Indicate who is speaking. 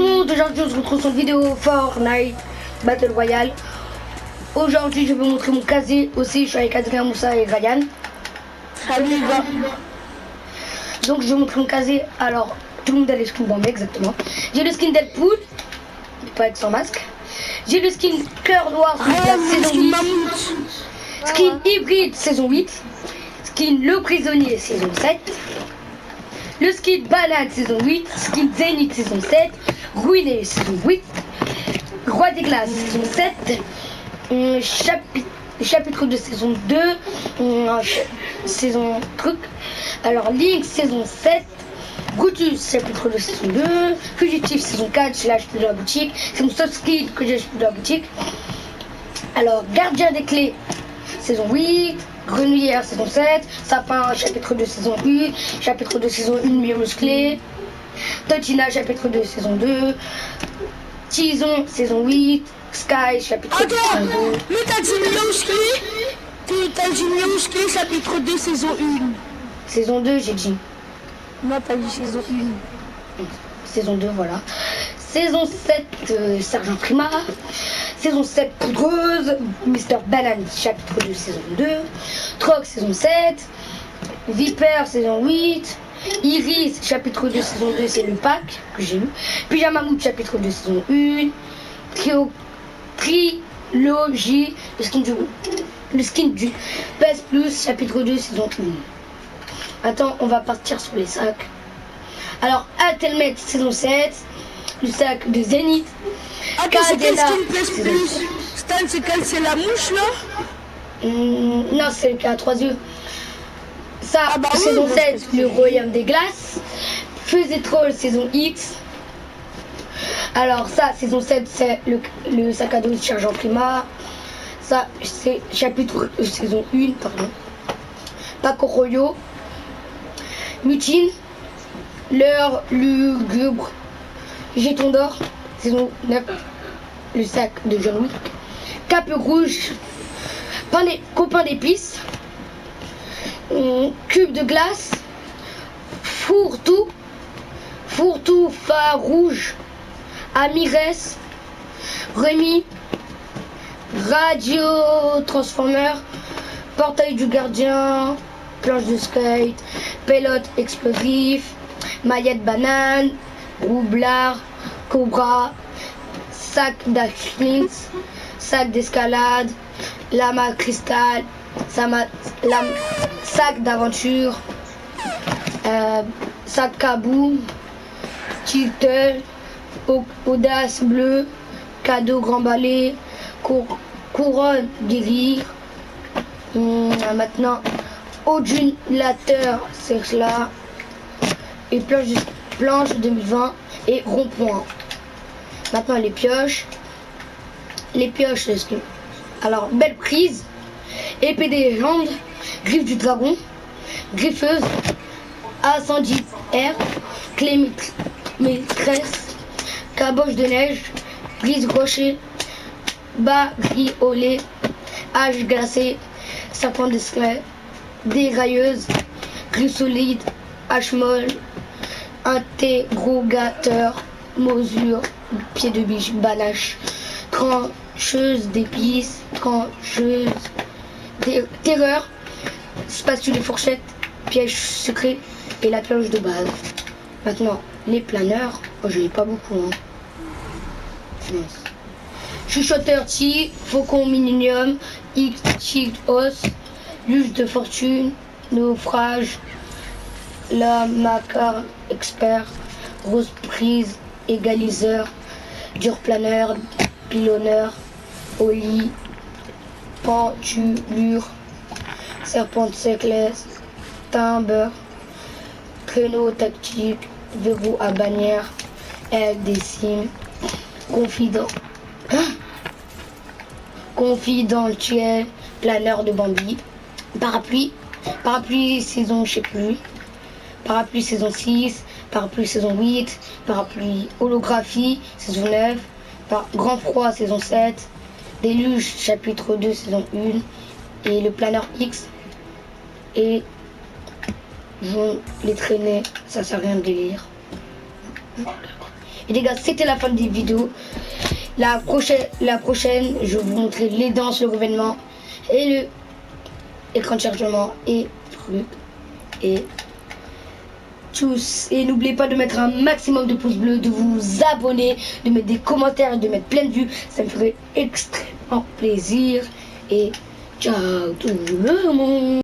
Speaker 1: le monde, aujourd'hui on se retrouve sur une vidéo Fortnite Battle Royale. Aujourd'hui je vais vous montrer mon casier aussi, je suis avec Adrien, Moussa et Ryan.
Speaker 2: Salut gars.
Speaker 1: Donc je vais vous montrer mon casier. Alors tout le monde a les skins bombés exactement. J'ai le skin Deadpool, pas être sans masque. J'ai le skin Cœur Noir la saison 8. Skin Hybride saison 8. Skin Le Prisonnier saison 7. Le skin Banane saison 8, skin Zénith saison 7, Ruiné saison 8, Roi des Glaces saison 7, chapitre de saison 2, saison truc, alors Link saison 7, Brutus chapitre de saison 2, Fugitif saison 4, je l'ai acheté de la boutique, c'est mon seul skin que j'ai acheté de la boutique. Alors Gardien des Clés saison 8, Grenouillère saison 7, Sapin chapitre 2 saison 1, chapitre 2 saison 1 mieux musclé, Totina chapitre 2 saison 2, Tison saison 8, Sky chapitre 2 saison 2.
Speaker 2: Mais t'as dit mieux musclé. T'as dit mieux musclé chapitre 2 saison 1.
Speaker 1: Saison 2 j'ai dit.
Speaker 2: Non t'as dit saison 1.
Speaker 1: Saison 2 voilà. Saison 7 Sergent Prima. Saison 7 Poudreuse, Mister Banane chapitre 2 saison 2, Troc saison 7, Viper saison 8, Iris chapitre 2 saison 2 c'est le pack que j'ai eu, Pyjamamout chapitre 2 saison 1, Trilogie, le skin du PS Plus chapitre 2 saison 1. Attends, on va partir sur les sacs. Alors Atelmet saison 7, le sac de Zénith.
Speaker 2: Attends, c'est quel skin PS Plus? Stan, c'est quel? C'est la mouche là?
Speaker 1: Non, c'est le qui a 3 yeux. Ça,
Speaker 2: bah
Speaker 1: saison
Speaker 2: oui,
Speaker 1: 7, le Royaume des Glaces. Feux et Trolls, saison X. Alors ça, saison 7, c'est le sac à dos de Sergent Prima. Ça, c'est chapitre saison 1, pardon. Paco Royo. Mutine. L'heure lugubre. Jeton d'or, saison 9, le sac de John Wick. Cape rouge, copain d'épices, cube de glace, fourre-tout, phare rouge, Amires, Rémi, radio transformer, portail du gardien, planche de skate, pelote explosif, maillette banane, roublard, cobra, sac d'Ashlins, sac d'escalade, lama cristal, sac d'aventure, sac kaboom, tiltle, audace bleu, cadeau grand balai, couronne guérir. Maintenant, ondulateur, c'est cela, et planche 2020 et rond-point. Maintenant les pioches, c'est ce que... Alors belle prise, épée des légendes, griffe du dragon, griffeuse, incendie air, clé maîtresse, caboche de neige, brise rocher, bariolet, hache glacée, serpent discret, dérailleuse, griffe solide, hache molle, interrogateur, mesure, pied de biche, banache, trancheuse d'épices, trancheuse, terreur, spatule et fourchette, piège secret et la planche de base. Maintenant, les planeurs, j'en ai pas beaucoup. Chuchoteur Ti, faucon mininium, X-Os, luge de fortune, naufrage, la macar expert, rose prise, égaliseur, dur planeur, pilonneur, oli, pentulure, serpent de séclès, timbre, créneau tactique, verrou à bannière, aile des cimes, confidentiel, planeur de Bambi, parapluie saison je sais plus, parapluie saison 6, parapluie saison 8, parapluie holographie saison 9, grand froid saison 7, déluge chapitre 2 saison 1 et le planeur X et je les traîner, ça sert à rien de lire. Et les gars, c'était la fin de la vidéo. La prochaine, je vais vous montrer les danses, le revêtement et le écran de chargement et truc et tous. Et n'oubliez pas de mettre un maximum de pouces bleus, de vous abonner, de mettre des commentaires, de mettre plein de vues. Ça me ferait extrêmement plaisir. Et ciao tout le monde.